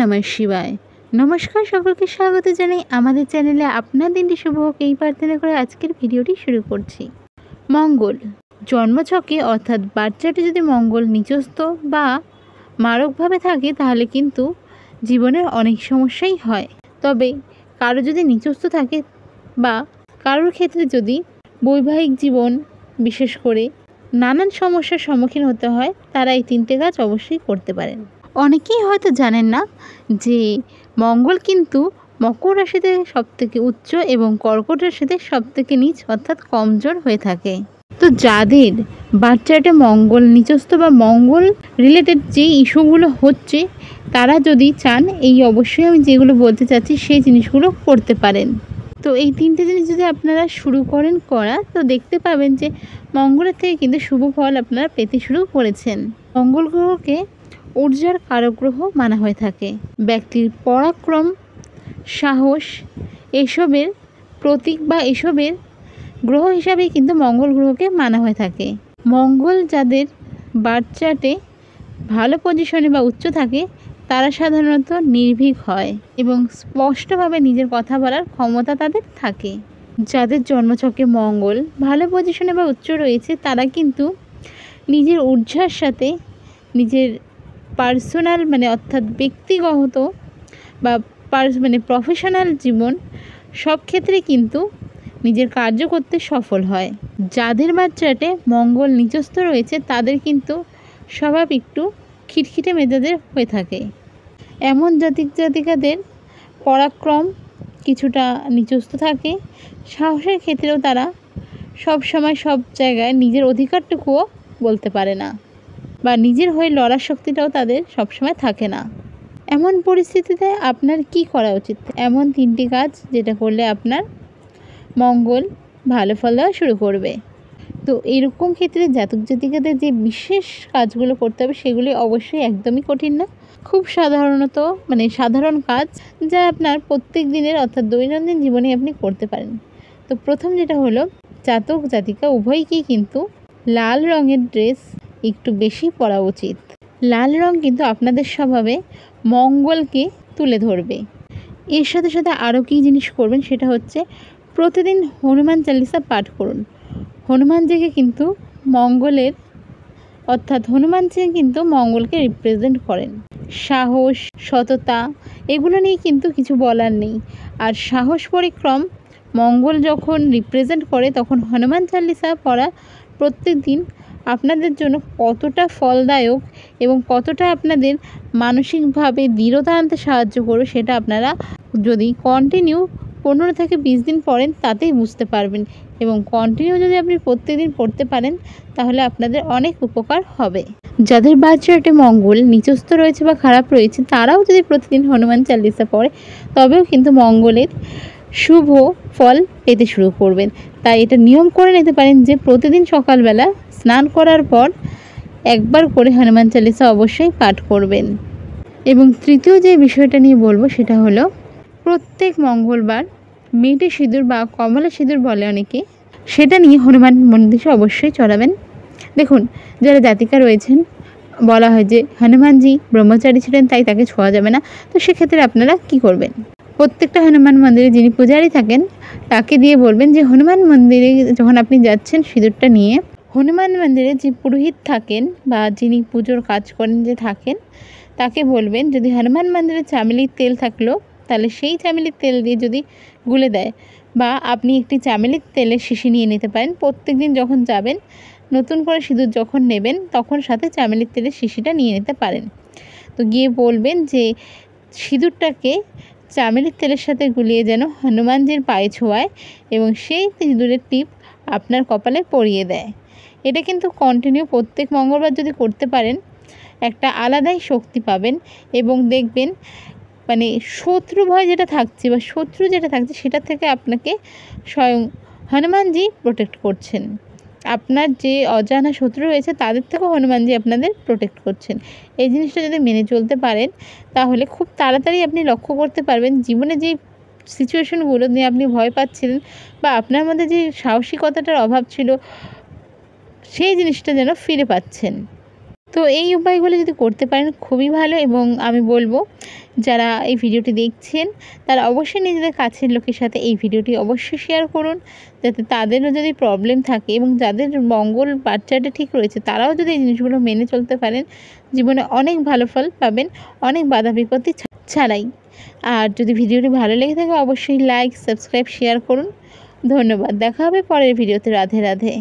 নমঃ শিবায়। নমস্কার, সকলকে স্বাগত জানাই আমাদের চ্যানেলে। আপনার দিনটি শুভ হোক এই প্রার্থনা করে আজকের ভিডিওটি শুরু করছি। মঙ্গল জন্মছকে অর্থাৎ বাচ্চাটি যদি মঙ্গল নিচস্থ বা মারকভাবে থাকে তাহলে কিন্তু জীবনের অনেক সমস্যাই হয়। তবে কারো যদি নিচস্থ থাকে বা কারোর ক্ষেত্রে যদি বৈবাহিক জীবন বিশেষ করে নানান সমস্যার সম্মুখীন হতে হয়, তারা এই তিনটে কাজ অবশ্যই করতে পারেন। অনেকেই হয়তো জানেন না যে মঙ্গল কিন্তু মকর রাশিতে সবথেকে উচ্চ এবং কর্কট রাশিতে সবথেকে নিচ অর্থাৎ কমজোর হয়ে থাকে। তো যাদের বাচ্চাটা মঙ্গল নিচস্থ বা মঙ্গল রিলেটেড যে ইস্যুগুলো হচ্ছে, তারা যদি চান এই অবশ্যই আমি যেগুলো বলতে চাচ্ছি সেই জিনিসগুলো করতে পারেন। তো এই তিনটে জিনিস যদি আপনারা শুরু করেন করা, তো দেখতে পাবেন যে মঙ্গলের থেকে কিন্তু শুভ ফল আপনারা পেতে শুরু করেছেন। মঙ্গল গ্রহকে ঊর্জার কারক গ্রহ মানা হয়ে থাকে। ব্যক্তির পরাক্রম, সাহস এসবের প্রতীক বা এসবের গ্রহ হিসাবেই কিন্তু মঙ্গল গ্রহকে মানা হয়ে থাকে। মঙ্গল যাদের বার্থ চার্টে ভালো পজিশনে বা উচ্চ থাকে, তারা সাধারণত নির্ভীক হয় এবং স্পষ্টভাবে নিজের কথা বলার ক্ষমতা তাদের থাকে। যাদের জন্মছকে মঙ্গল ভালো পজিশনে বা উচ্চ রয়েছে, তারা কিন্তু নিজের ঊর্জার সাথে নিজের পার্সোনাল অর্থাৎ ব্যক্তিগত বা প্রফেশনাল জীবন সব ক্ষেত্রে কিন্তু নিজের কার্য করতে সফল হয়। যাদের বাচ্চাতে মঙ্গল নিচস্থ রয়েছে, তাদের কিন্তু স্বভাব একটু খিটখিটে মেজাজের হয়ে থাকে। এমন জাতিকাদের পরাক্রম কিছুটা নিচস্থ থাকে। সাহসের ক্ষেত্রেও তারা সব সময় সব জায়গায় নিজের অধিকারটুকুও বলতে পারে না বা নিজের হয়ে লড়ার শক্তিটাও তাদের সবসময় থাকে না। এমন পরিস্থিতিতে আপনার কি করা উচিত? এমন তিনটি কাজ যেটা করলে আপনার মঙ্গল ভালো ফল দেওয়া শুরু করবে। তো এরকম ক্ষেত্রে জাতিকাদের যে বিশেষ কাজগুলো করতে হবে সেগুলি অবশ্যই একদমই কঠিন না, খুব সাধারণ কাজ যা আপনার প্রত্যেক দিনের অর্থাৎ দৈনন্দিন জীবনে আপনি করতে পারেন। তো প্রথম যেটা হলো, জাতিকা উভয়কেই কিন্তু লাল রঙের ড্রেস একটু বেশি পরা উচিত। লাল রং কিন্তু আপনাদের স্বভাবে মঙ্গলকে তুলে ধরবে। এর সাথে সাথে আরও কী জিনিস করবেন সেটা হচ্ছে প্রতিদিন হনুমান চালিসা পাঠ করুন। হনুমানজিকে কিন্তু হনুমানজি কিন্তু মঙ্গলকে রিপ্রেজেন্ট করেন। সাহস, সততা এগুলো নিয়ে কিন্তু কিছু বলার নেই। আর সাহস পরিক্রম মঙ্গল যখন রিপ্রেজেন্ট করে, তখন হনুমান চালিসা পড়া প্রত্যেক দিন আপনাদের জন্য কতটা ফলদায়ক এবং কতটা আপনাদের মানসিকভাবে দৃঢ়তা আনতে সাহায্য করবে, সেটা আপনারা যদি কন্টিনিউ 15 থেকে 20 দিন পড়েন তাতেই বুঝতে পারবেন। এবং কন্টিনিউ যদি আপনি প্রত্যেকদিন পড়তে পারেন তাহলে আপনাদের অনেক উপকার হবে। যাদের বার্থ চার্টে মঙ্গল নিচস্থ রয়েছে বা খারাপ রয়েছে, তারাও যদি প্রতিদিন হনুমান চালিসা পড়ে, তবেও কিন্তু মঙ্গলের শুভ ফল পেতে শুরু করবেন। তাই এটা নিয়ম করে নিতে পারেন যে প্রতিদিন সকালবেলা স্নান করার পর একবার করে হনুমান চালিসা অবশ্যই পাঠ করবেন। এবং তৃতীয় যে বিষয়টা নিয়ে বলবো সেটা হলো, প্রত্যেক মঙ্গলবার মেটে সিঁদুর বা কমলা সিঁদুর বলে অনেকে, সেটা নিয়ে হনুমান মন্দিরে অবশ্যই চড়াবেন। দেখুন, যারা জাতিকা রয়েছেন, বলা হয় যে হনুমানজি ব্রহ্মচারী ছিলেন, তাই তাকে ছোঁয়া যাবে না। তো সেক্ষেত্রে আপনারা কি করবেন? প্রত্যেকটা হনুমান মন্দিরে যিনি পূজারী থাকেন তাকে দিয়ে বলবেন যে হনুমান মন্দিরে যখন আপনি যাচ্ছেন সিঁদুরটা নিয়ে, হনুমান মন্দিরে যে পুরোহিত থাকেন বা যিনি পুজোর কাজ করেন যে থাকেন, তাকে বলবেন যদি হনুমান মন্দিরে চামেলির তেল থাকলো তাহলে সেই চামেলির তেল দিয়ে যদি গুলে দেয়, বা আপনি একটি চামেলির তেলের শিশি নিয়ে নিতে পারেন। প্রত্যেক দিন যখন যাবেন, নতুন করে সিঁদুর যখন নেবেন, তখন সাথে চামেলির তেলের শিশিটা নিয়ে নিতে পারেন। তো গিয়ে বলবেন যে সিঁদুরটাকে চামেলির তেলের সাথে গুলিয়ে যেন হনুমানজির পায়ে ছোঁয়ায় এবং সেই সিঁদুরের টিপ আপনার কপালে পরিয়ে দেয়। এটা কিন্তু কন্টিনিউ প্রত্যেক মঙ্গলবার যদি করতে পারেন, একটা আলাদাই শক্তি পাবেন এবং দেখবেন শত্রু ভয় যেটা থাকছে বা শত্রু যেটা থাকছে সেটা থেকে আপনাকে স্বয়ং হনুমানজি প্রোটেক্ট করছেন। আপনার যে অজানা শত্রু রয়েছে তাদের থেকেও হনুমানজি আপনাদের প্রোটেক্ট করছেন। এই জিনিসটা যদি মেনে চলতে পারেন, তাহলে খুব তাড়াতাড়ি আপনি লক্ষ্য করতে পারবেন জীবনে যে সিচুয়েশনগুলো নিয়ে আপনি ভয় পাচ্ছিলেন বা আপনার মধ্যে যে সাহসিকতাটার অভাব ছিল, সেই জিনিসটা যেন ফিরে পাচ্ছেন। তো এই উপায়গুলো যদি করতে পারেন খুবই ভালো, এবং আমি বলবো যারা এই ভিডিওটি দেখছেন তারা অবশ্যই নিজেদের কাছের লোকের সাথে এই ভিডিওটি অবশ্যই শেয়ার করুন, যাতে তাদেরও যদি প্রবলেম থাকে এবং যাদের মঙ্গল বাচ্চাটা ঠিক রয়েছে তারাও যদি এই জিনিসগুলো মেনে চলতে পারেন, জীবনে অনেক ভালো ফল পাবেন, অনেক বাধা বিপত্তি ছাড়াই। আর যদি ভিডিওটি ভালো লেগে থাকে অবশ্যই লাইক, সাবস্ক্রাইব, শেয়ার করুন। ধন্যবাদ। দেখা হবে পরের ভিডিওতে। রাধে রাধে।